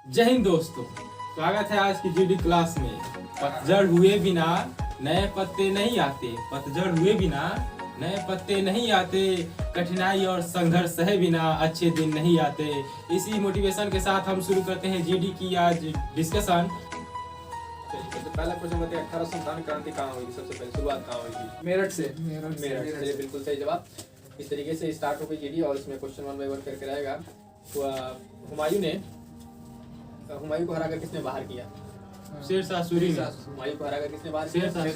जय हिंद दोस्तों, स्वागत है आज की जीडी क्लास में। पतझड़ हुए बिना नए पत्ते नहीं आते, पतझड़ हुए बिना नए पत्ते नहीं आते, कठिनाई और संघर्ष सहे बिना अच्छे दिन नहीं आते। इसी मोटिवेशन के साथ हम शुरू करते हैं जीडी की आज डिस्कशन। सबसे पहला क्वेश्चन बताइए, 1857 क्रांति कहाँ हुई थी? सबसे पहले शुरुआत कहाँ हुई थी? मेरठ से। चलिए, बिल्कुल सही जवाब। इस तरीके से स्टार्ट हो गई जीडी और इसमें क्वेश्चन 1 बाय 1 करके रहेगा। तो हुमायूं को हराकर किसने बाहर किया? शेरशाह सूरी ने। हुमायूं को हराकर किसने बाहर किया? शेरशाह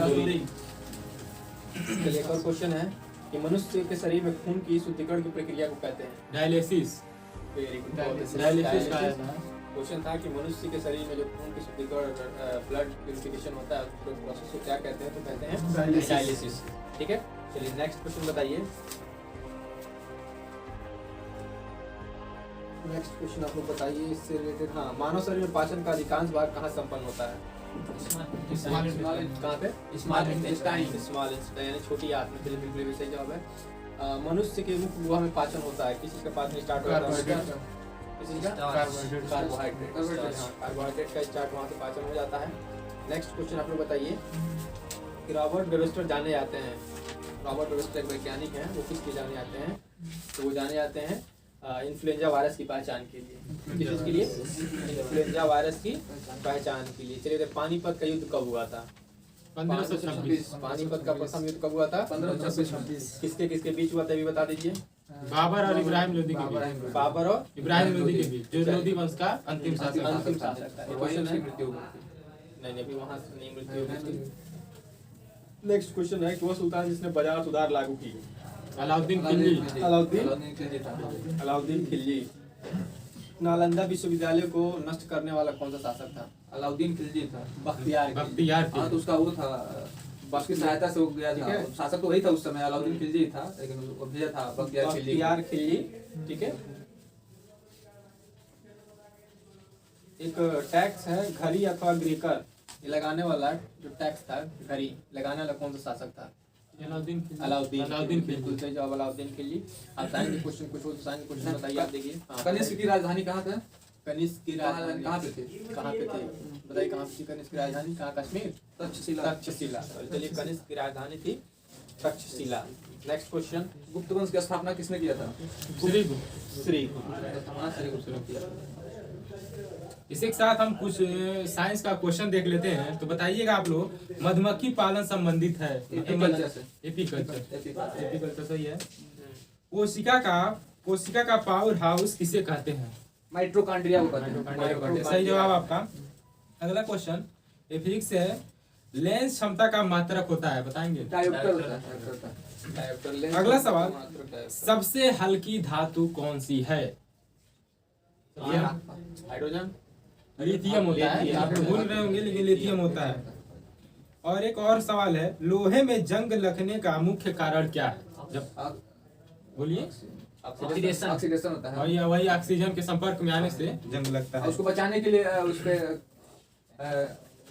सूरी। चलिए, एक और क्वेश्चन है कि मनुष्य के शरीर में खून की शुद्धिकरण की प्रक्रिया को कहते हैं? डायलिसिस। Very good. डायलिसिस का है ना? क्वेश्चन था कि मनुष्य के शरीर में जो खून की शुद्धिकरण ब्लड प्यूरिफिकेशन होता है उस प्रोसेस को क्या कहते हैं? तो कहते हैं डायलिसिस। ठीक है, चलिए नेक्स्ट क्वेश्चन बताइए। नेक्स्ट क्वेश्चन आप लोग बताइए इससे रिलेटेड। हाँ, मानव शरीर में पाचन का अधिकांश भाग कहाँ संपन्न होता है? कहाँ पे? स्मॉल इंटेस्टाइन यानी छोटी आंत में। चलिए, बिल्कुल सही जवाब है। मनुष्य के मुख गुहा में पाचन होता है, किस चीज का पाचन स्टार्ट होता है? कार्बोहाइड्रेट। कार्बोहाइड्रेट का स्टार्ट वहाँ से पाचन हो जाता है। नेक्स्ट क्वेश्चन आप लोग बताइए कि रॉबर्ट वेबस्टर जाने जाते हैं, रॉबर्ट वेबस्टर एक वैज्ञानिक हैं, वो किस लिए जाने जाते हैं? तो वो जाने जाते हैं इन्फ्लुएंजा वायरस की पहचान के लिए। किस चीज के लिए? इन्फ्लुएंजा वायरस की पहचान के लिए। चलिए, पानीपत का युद्ध कब हुआ था? 1526। पानीपत का प्रथम युद्ध कब हुआ था? 1526। किसके किसके बीच हुआ था, भी बता दीजिए। बाबर और इब्राहिम लोदी के बीच। बाबर और इब्राहिम लोदी के बीच, जो लोदी वंश का अंतिम शासक था। अंतिम शासक था। क्वेश्चन है नहीं, अभी वहाँ से नहीं मृत्यु हुई थी। नेक्स्ट क्वेश्चन है कि वो सुल्तान जिसने बाजार सुधार लागू की? अलाउद्दीन खिलजी। अलाउद्दीन खिलजी। नालंदा विश्वविद्यालय को नष्ट करने वाला कौन सा शासक था? अलाउद्दीन खिलजी था। बख्तियार बख्तियार हाँ, तो उसका वो था, उसकी सहायता से हो गया ठीक था। है। शासक तो वही था उस समय, अलाउद्दीन खिलजी था, लेकिन वो भेजा था बख्तियार खिलजी। ठीक है। एक टैक्स है घड़ी अथवा ग्रेकर, ये लगाने वाला जो टैक्स था, घड़ी लगाने वाला कौन सा शासक था? अलाउद्दीन खिलजी। बिल्कुल सही जवाब, अलाउद्दीन खिलजी। आप साइंस के क्वेश्चन कुछ हो तो साइंस क्वेश्चन बताइए। आप देखिए, कनिष्क की राजधानी कहाँ था? कनिष्क की राजधानी कहाँ पे थे? कहाँ पे थे? बताइए कहाँ पे थी कनिष्क की राजधानी? कहाँ? कश्मीर? तक्षशिला। चलिए, कनिष्क की राजधानी थी तक्षशिला। नेक्स्ट क्वेश्चन, गुप्त वंश की स्थापना किसने किया था? इसी के साथ हम कुछ साइंस का क्वेश्चन देख लेते हैं। तो बताइएगा आप लोग, मधुमक्खी पालन संबंधित है। एपीकल्चर सही है। कोशिका का पावर हाउस किसे कहते हैं? माइटोकॉन्ड्रिया को कहते हैं। सही जवाब आपका। अगला क्वेश्चन फिजिक्स है, लेंस क्षमता का मात्रक होता है, बताएंगे? अगला सवाल, सबसे हल्की धातु कौन सी है? हाइड्रोजन, लिथियम होता है। आप भूल रहे होंगे, लेकिन लिथियम होता है। और एक और सवाल है, लोहे में जंग लगने का मुख्य कारण क्या है? जब बोलिए, ऑक्सीडेशन होता है। वही ऑक्सीजन के संपर्क में आने से जंग लगता है। उसको बचाने के लिए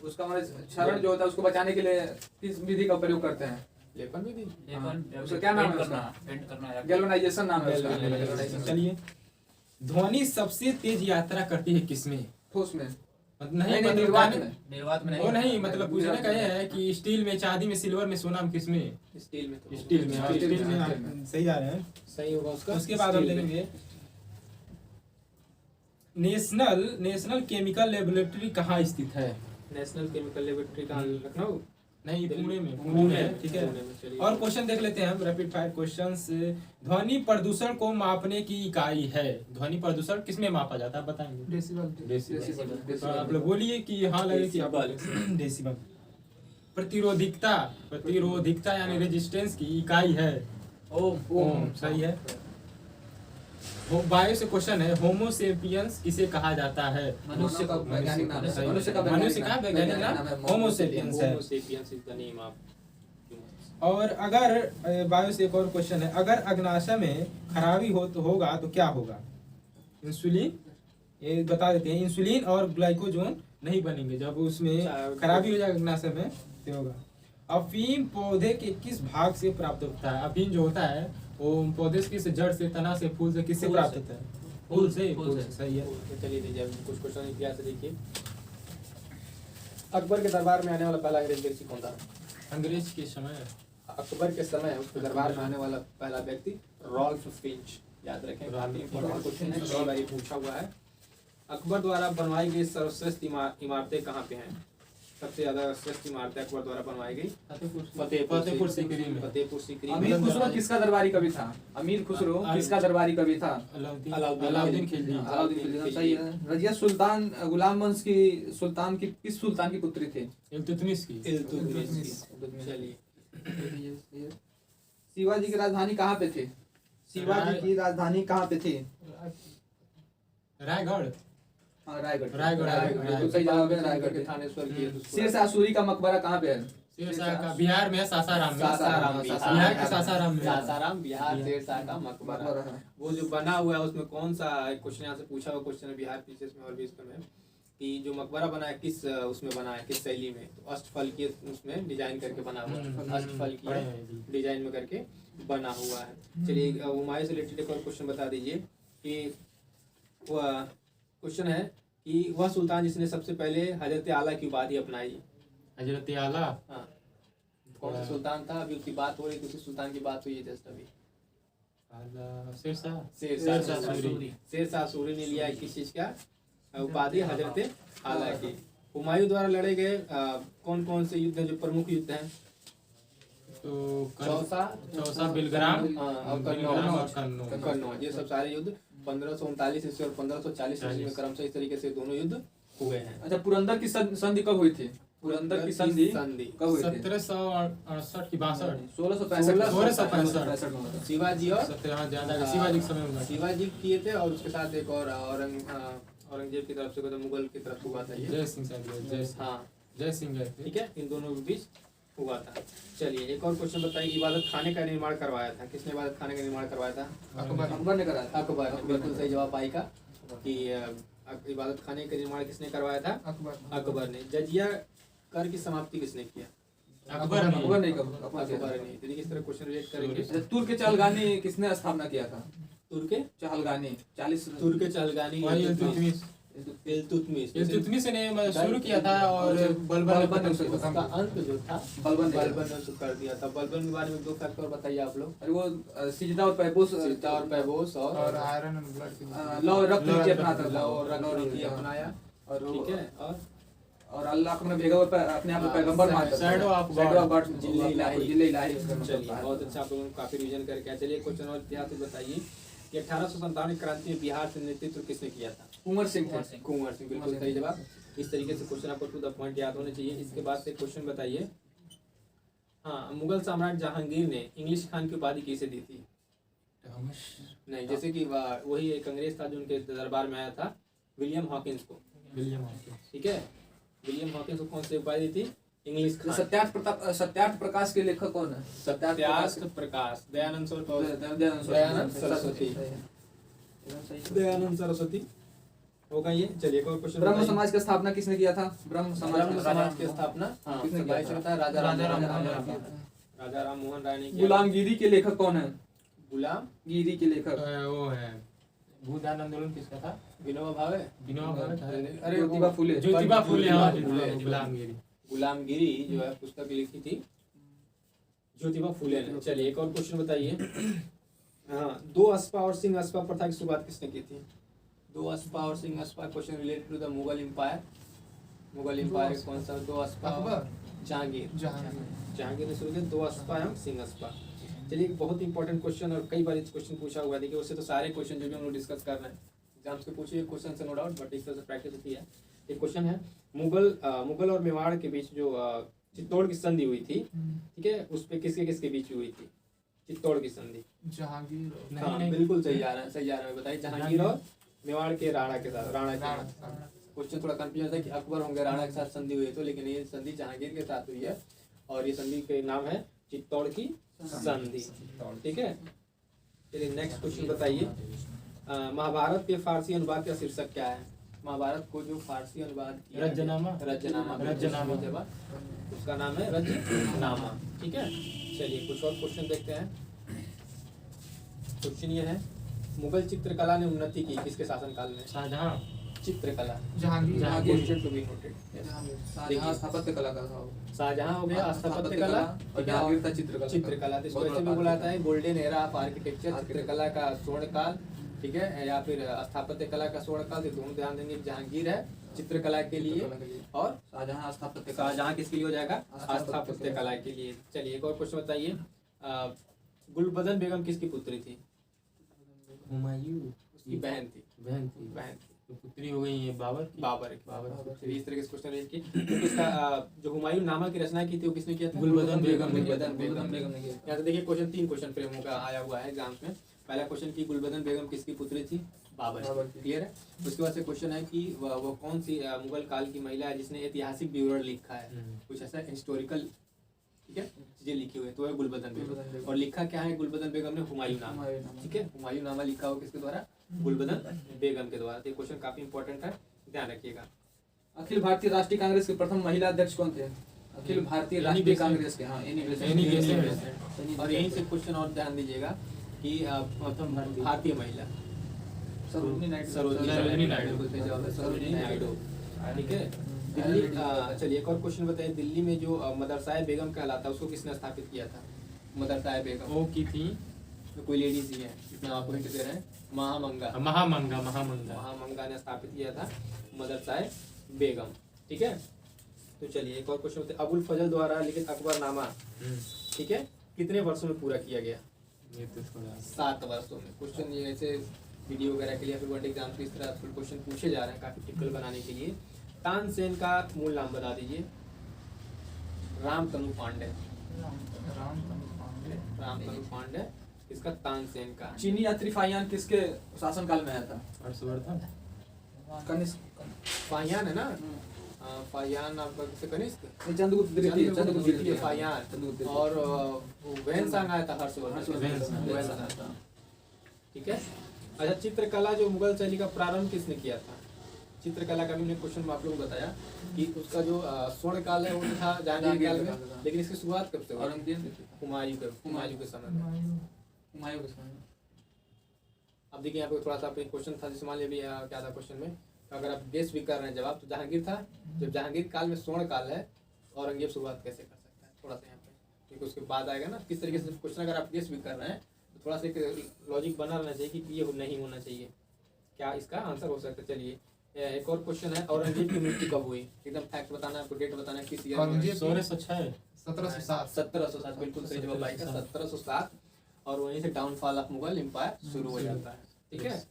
उसका क्षरण जो होता है, उसको बचाने के लिए किस विधि का प्रयोग करते हैं? लेपन विधि। उसका क्या नाम है? उसका गैल्वेनाइजेशन नाम है उसका। चलिए, ध्वनि सबसे तेज यात्रा करती है किसमें? ठोस में नहीं, निर्वात में वो नहीं, मतलब पूछने का ये है कि स्टील में, चांदी में, सिल्वर में, सोना में, किसमें? स्टील में। स्टील में सही आ रहे हैं। सही होगा उसका। उसके बाद हम देखेंगे, नेशनल केमिकल लेबोरेटरी कहाँ स्थित है? नेशनल केमिकल लेबोरेटरी कहाँ? लखनऊ? नहीं, पुणे में। ठीक है। चलिए, और क्वेश्चन देख लेते हैं हम, रैपिड फायर क्वेश्चंस। ध्वनि प्रदूषण को मापने की इकाई है। ध्वनि प्रदूषण किसमें मापा जाता है, बताएंगे? डेसिबल। आप लोग बोलिए कि हाँ लगे कि आप डेसिबल। प्रतिरोधिकता यानी रेजिस्टेंस की इकाई है ओम। सही है। बायो से क्वेश्चन है, होमो सेपियंस किसे कहा जाता है? मनुष्य का वैज्ञानिक नाम है। मनुष्य का वैज्ञानिक नाम होमो सेपियंस है। और अगर बायो से एक और क्वेश्चन है, अगर अग्नाशय में खराबी होगा तो क्या होगा? इंसुलिन, ये बता देते हैं, इंसुलिन और ग्लाइकोजन नहीं बनेंगे। जब उसमें खराबी हो जाएगा अग्नाशय में तो होगा। अफीम पौधे के किस भाग से प्राप्त होता है? अफीम जो होता है वो पौधे से किस, जड़ से, तना से, फूल से, किससे प्राप्त होता है? फूल से फूल फूल से। से सही है। तो चलिए दीजिए अब कुछ क्वेश्चन इतिहास से देखिए। अकबर के दरबार में आने वाला पहला अंग्रेज व्यक्ति कौन था? अंग्रेज के समय अकबर के समय उसके दरबार में आने वाला पहला व्यक्ति रॉल्फ फिंच। याद रखें, काफी इंपॉर्टेंट क्वेश्चन है, कई बार ये पूछा हुआ है। अकबर द्वारा बनवाई गई सर्वश्रेष्ठ इमारतें कहाँ पे हैं? सबसे ज्यादा श्रेष्ठ इमारतें अकबर द्वारा बनवाई गई फतेहपुर सीकरी में। फतेहपुर सीकरी अमीर में। खुसरो किसका दरबारी कवि था? अमीर खुसरो किसका दरबारी कवि था? अलाउद्दीन खिलजी। अलाउद्दीन खिलजी, सही है। रजिया सुल्तान गुलाम वंश की सुल्तान की किस सुल्तान की पुत्री थी? इल्तुतमिश की। इल्तुतमिश की। चलिए शिवाजी की राजधानी कहाँ पे थी? शिवाजी की राजधानी कहाँ पे थी? रायगढ़। हाँ, रायगढ़। रायगढ़। बिल्कुल सही जवाब है, रायगढ़ के। थानेश्वर की शेरशाह सूरी का मकबरा कहाँ पे है? शेरशाह का बिहार में, सासाराम में। सासाराम, बिहार के सासाराम में। सासाराम बिहार, शेरशाह का मकबरा। मकबरा है। वो जो बना हुआ है उसमें कौन सा क्वेश्चन यहाँ से पूछा हुआ क्वेश्चन है बिहार पीसीएस में और भी इसमें है कि जो मकबरा बना है किस उसमें बना है, किस शैली में? तो अष्टफल की उसमें डिजाइन करके बना हुआ है, अष्टफल की डिजाइन में करके बना हुआ है। चलिए हुमायूं से रिलेटेड एक और क्वेश्चन बता दीजिए कि वह क्वेश्चन है कि वह सुल्तान जिसने सबसे पहले हजरत आला की उपाधि अपनाई। हजरत आला। हाँ, कौन सा सुल्तान था? अभी उसकी बात हो रही थी, उसी सुल्तान की बात हुई है जस्ट अभी। शेरशाह। शेरशाह सूरी। शेरशाह सूरी ने लिया है किस चीज का उपाधि? हजरत आला की। हुमायूं द्वारा लड़े गए कौन कौन से युद्ध हैं जो प्रमुख युद्ध हैं? तो चौसा, बिलग्राम और कन्नौज। ये सब सारे युद्ध 1539 ईस्वी और 1540 ईस्वी में क्रमशः इस तरीके से दोनों युद्ध हुए हैं। अच्छा, पुरंदर की संधि कब हुई थी? पुरंदर की संधि कब हुई थी? 1768 की 62। 1665 में। शिवाजी और शिवाजी के समय में। शिवाजी किए थे और उसके साथ एक और औरंगजेब की तरफ से हुआ था, मुगल की तरफ से हुआ था ये। जय सिंह साहब। हाँ, जय सिंह गए थे। ठीक है, इन दोनों के बीच हुआ था। चलिए एक और क्वेश्चन बताइए, इबादत खाने का निर्माण करवाया था? किसने इबादत खाने का निर्माण करवाया था? अकबर ने कराया था। अकबर। बिल्कुल सही जवाब आएगा कि इबादत खाने का निर्माण किसने करवाया था? अकबर ने। जजिया कर की समाप्ति किसने किया? अकबर नहीं अकबर ने। तो किस तरह क्वेश्चन रिलेट करेंगे? तुर्क के चहलगानी किसने स्थापना किया था? तुर्क के चहलगानी 40 तुर्क के चहलगानी इल्तुतमिश ने शुरू किया था और बलबन ने उसका अंत जो था बलबन ने उसको कर दिया था। बलबन के बारे में दो फैक्ट और बताइए आप लोग। अरे वो सिजदा और पैबोस और आयरन एंड ब्लड लौ रक्त नीति अपनाता था। और नीति अपनाया। और ठीक है, और अल्लाह को भेगा हुआ अपने आप को पैगंबर मानता था। शैडो ऑफ गॉड, जिले इलाही। चलिए बहुत अच्छा, आप लोगों ने काफी रिवीजन करके आए। चलिए क्वेश्चन और इतिहास से बताइए कि 1857 क्रांति में बिहार से नेतृत्व किसने किया था? कुंवर सिंह थे। कुंवर सिंह, बिल्कुल सही जवाब। इस तरीके से क्वेश्चन आपको टू द पॉइंट याद होने चाहिए। इसके बाद से क्वेश्चन बताइए, हाँ, मुगल सम्राट जहांगीर ने इंग्लिश खान की उपाधि किसे दी थी? नहीं, जैसे कि वही एक अंग्रेज था जो उनके दरबार में आया था, विलियम हॉकिंस को। ठीक है, विलियम हॉकिंस को कौन सी उपाधि दी थी? इंग्लिश खान। सत्यार्थ प्रकाश के लेखक कौन है? सत्यार्थ प्रकाश दयानंद सरस्वती होगा ये। चलिए एक और क्वेश्चन। ब्रह्म समाज की स्थापना किसने किया था? ब्रह्म समाज की स्थापना किसने किया था? राजा राम मोहन राय ने किया। गुलामगिरी के लेखक कौन है? गुलामगिरी के लेखक वो है भूदान आंदोलन किसका था? विनोबा भावे। अरे ज्योतिबा फुले। गुलामगिरी जो है पुस्तक लिखी थी ज्योतिबा फुले ने। चलिए एक और क्वेश्चन बताइए, हाँ, दो अस्पा और सिंह अस्पा प्रथा की शुरुआत किसने की थी? दो अस्पा और सिंह अस्पा question related to the Mughal empire. Mughal empire कौन सा? दो अस्पा। जहांगीर ने शुरू किया दो अस्पा एवं सिंह अस्पा। चलिए एक बहुत इंपॉर्टेंट क्वेश्चन और कई बार इस क्वेश्चन पूछा हुआ है। देखिए उससे तो सारे क्वेश्चन जो भी हम लोग डिस्कस कर रहे हैं एग्जाम्स के पूछिए क्वेश्चन से नो डाउट, बट इस तरह से प्रैक्टिस होती है। एक क्वेश्चन है, मुगल और मेवाड़ के बीच जो चित्तौड़ की संधि हुई थी, ठीक है, उस पे किसके किसके बीच हुई थी चित्तौड़ की संधि? जहांगीर। हाँ, बिल्कुल सही आ रहा है, सही आ रहा है। बताइए, जहांगीर और मेवाड़ के राणा के साथ। क्वेश्चन थोड़ा कंफ्यूजन था कि अकबर होंगे राणा के साथ संधि हुई है, तो लेकिन ये संधि जहांगीर के साथ हुई है और ये संधि के नाम है चित्तौड़ की संधि। ठीक है, चलिए नेक्स्ट क्वेश्चन बताइए, महाभारत के फारसी अनुवाद का शीर्षक क्या है? महाभारत को जो फारसी अनुवाद किया रज्जनामा। उसका नाम है रज्जनामा। ठीक है, चलिए कुछ और क्वेश्चन देखते हैं। क्वेश्चन ये है मुगल चित्रकला ने उन्नति की किसके शासनकाल में? शाहजहां। चित्रकला। Jahangir Jahangir. Question to be noted. Shahjahan स्थापत्य कला का था वो। शाहजहां हो गया स्थापत्य कला और जहांगीर था चित्रकला। चित्रकला। तो इसको बहुत ऐसे भी बड़ा बोला part जाता है गोल्डन एरा ऑफ आर्किटेक्चर, चित्रकला का स्वर्ण काल, ठीक है, या फिर स्थापत्य कला का स्वर्ण काल। तो दोनों ध्यान देंगे, जहांगीर है चित्रकला के लिए चित्रकला के लिए। और शाहजहां स्थापत्य कला। शाहजहां किसके लिए हो जाएगा? स्थापत्य स्थापत्य कला के लिए। चलिए एक और क्वेश्चन बताइए, गुलबदन बेगम किसकी पुत्री थी? हुमायूं उसकी बहन थी। बहन थी। बहन थी तो पुत्री हो गई है बाबर की। बाबर की। बाबर। चलिए इस तरह के क्वेश्चन रेज किए। तो इसका जो हुमायूं नामा की रचना की थी वो किसने किया था? गुलबदन बेगम ने। गुलबदन बेगम बेगम ने किया। यहाँ से देखिए क्वेश्चन 3 क्वेश्चन फ्रेमों का आया हुआ है एग्जाम्स में। पहला क्वेश्चन की गुलबदन बेगम किसकी पुत्री थी? बाबर बाबर की। क्लियर है। उसके बाद से क्वेश्चन है कि वो कौन सी मुगल काल की महिला है जिसने ऐतिहासिक विवरण लिखा है, कुछ ऐसा हिस्टोरिकल, ठीक है, चीजें लिखी हुई है, तो है गुलबदन बेगम। और लिखा क्या है गुलबदन बेगम ने? हुमायूं नामा, ठीक है, हुमायूं नामा लिखा हो किसके द्वारा? गुलबदन बेगम के द्वारा। तो ये क्वेश्चन काफी इंपॉर्टेंट है, ध्यान रखिएगा। अखिल भारतीय राष्ट्रीय कांग्रेस के प्रथम महिला अध्यक्ष कौन थे? अखिल भारतीय राष्ट्रीय कांग्रेस के, हाँ, एनी बेसेंट। और यहीं से क्वेश्चन और ध्यान दीजिएगा कि प्रथम भारतीय महिला सरोजिनी नायडू। सरोजिनी नायडू, बिल्कुल सही जवाब है, सरोजिनी नायडू, ठीक है। दिल्ली, चलिए एक और क्वेश्चन बताइए, दिल्ली में जो मदरसा बेगम कहलाता है उसको किसने स्थापित किया था? मदरसा बेगम वो की थी तो कोई लेडीज ही है, इतना आपको हिंट दे रहे हैं, महामंगा। महामंगा ने स्थापित किया था मदरसा बेगम, ठीक है। तो चलिए एक और क्वेश्चन होते, अबुल फजल द्वारा लिखित अकबरनामा, ठीक है, कितने वर्षों में पूरा किया गया? ये तो थोड़ा 7 वर्षों में। क्वेश्चन ये ऐसे वीडियो वगैरह के लिए फिर वन एग्जाम के इस तरह क्वेश्चन पूछे जा रहे हैं काफी टिपिकल बनाने के लिए। तानसेन का मूल नाम बता दीजिए। रामतनु पांडे। रामतनु पांडे, इसका तानसेन का। चीनी यात्री फाहियान किसके शासनकाल में आया था? हर्षवर्धन। कनिष्क। फाहियान है ना, फाहियान आपका किससे? कनिष्क। चंद्रगुप्त द्वितीय। चंद्रगुप्त द्वितीय फाहियान। चंद्रगुप्त द्वितीय। और वैनसांग आया था हर्षवर्धन। वैनसांग। ठीक है। अच्छा, चित्रकला जो मुगल शैली का प्रारंभ किसने किया था? चित्रकला का भी मैंने क्वेश्चन में आप लोगों को बताया कि उसका जो स्वर्ण काल है वो था जहांगीर काल में, लेकिन इसकी शुरुआत कब से हुई? औरंगजेब। हुमायूं के समय में। हुमायूं के समय में। अब देखिए यहाँ पे थोड़ा सा क्वेश्चन था, जिसमें मान लीजिए क्या था क्वेश्चन में, अगर आप गेस भी कर रहे हैं जवाब, तो जहांगीर था। जब जहांगीर काल में स्वर्ण काल है, औरंगजेब शुरुआत कैसे कर सकता है? थोड़ा सा यहाँ पे, क्योंकि उसके बाद आएगा ना किस तरीके से क्वेश्चन, अगर आप गेस भी कर रहे हैं तो थोड़ा सा एक लॉजिक बना रहना चाहिए कि ये नहीं होना चाहिए, क्या इसका आंसर हो सकता है। चलिए एक और क्वेश्चन है, औरंगजेब की मृत्यु कब हुई? एकदम फैक्ट बताना है आपको, डेट बताना है, किस ईयर में? 1606। 1707, बिल्कुल सही जवाब आएगा, 1707। और वहीं से डाउनफॉल ऑफ मुगल एम्पायर शुरू हो जाता है, ठीक है।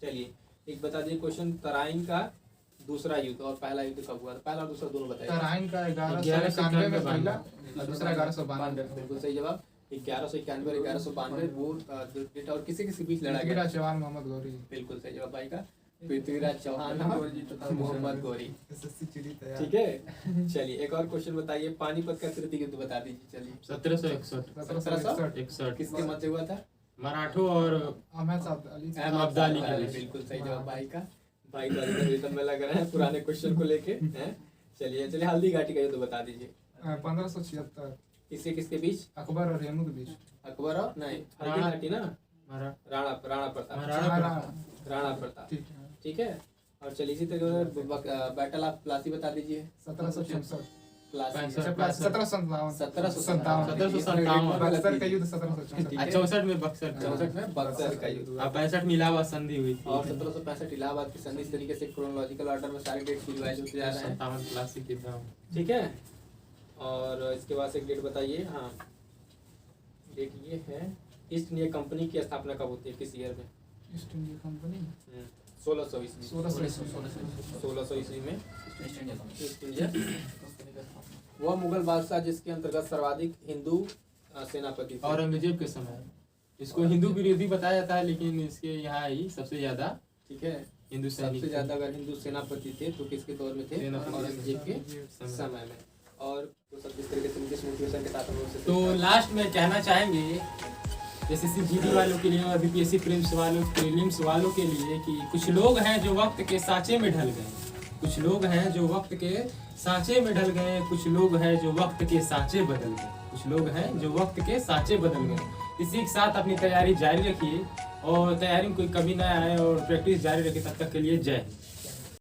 चलिए एक बता दीजिए क्वेश्चन, तराइन का दूसरा युद्ध और पहला युद्ध कब हुआ था? पहला और दूसरा दोनों बताइए। तराइन का 1191 में पहला और दूसरा 1192। बिल्कुल सही जवाब, 1191 और 1192 वो डेट, और किसी किसी बीच लड़ा गया? पृथ्वीराज चौहान, मोहम्मद गौरी। बिल्कुल सही जवाब आएगा, पृथ्वीराज चौहान और मोहम्मद गौरी, ठीक है। चलिए एक और क्वेश्चन बताइए, पानीपत का तृतीय युद्ध बता दीजिए। चलिए 1761। किसके मध्य हुआ था? मराठों और अहमद अली। अब्दाली का। बिल्कुल सही जवाब भाई का। भाई का रिदम में लग रहा है पुराने क्वेश्चन को लेके हैं। चलिए हल्दी घाटी का युद्ध बता दीजिए। 1576। किसके किसके बीच? अकबर और रेणु के बीच। अकबर और नहीं, हल्दी घाटी ना, राणा प्रताप। राणा प्रताप, ठीक है। और चलिए इसी तरह बैटल ऑफ प्लासी बता दीजिए। 1767। प्लासी 1757। बक्सर का युद्ध 1764। 64 में बक्सर। 64 में बक्सर का युद्ध। 65 में इलाहाबाद संधि हुई थी। और 1765 इलाहाबाद की संधि। इस तरीके से क्रोनोलॉजिकल ऑर्डर में सारे डेट्स रिवाइज होते जा रहे हैं, 57 प्लासी की था, ठीक है। और इसके बाद एक डेट बताइए। हाँ, डेट ये है, ईस्ट इंडिया कंपनी की स्थापना कब होती है, किस ईयर में? ईस्ट इंडिया कंपनी 1600 ईस्वी। 1600 ईस्वी में ईस्ट इंडिया। वह मुगल बादशाह जिसके अंतर्गत सर्वाधिक हिंदू सेनापति थे। औरंगजेब के समय। इसको हिंदू विरोधी बताया जाता है, लेकिन इसके यहाँ ही सबसे ज्यादा, ठीक है, हिंदू सबसे ज्यादा अगर हिंदू सेनापति थे तो किसके दौर में थे? औरंगजेब के समय में। और तो सब इस तरीके से मुझे मोटिवेशन के साथ हम लोग से तो लास्ट में कहना चाहेंगे, जैसे जीडी वालों के लिए और बीपीएससी प्रीलिम्स वालों के लिए, कि कुछ लोग हैं जो वक्त के सांचे में ढल गए, कुछ लोग हैं जो वक्त के सांचे में ढल गए, कुछ लोग हैं जो वक्त के सांचे बदल गए, कुछ लोग हैं जो वक्त के सांचे बदल गए। इसी के साथ अपनी तैयारी जारी रखिए और तैयारी में कोई कमी ना आए और प्रैक्टिस जारी रखिए। तब तक के लिए जय हिंद।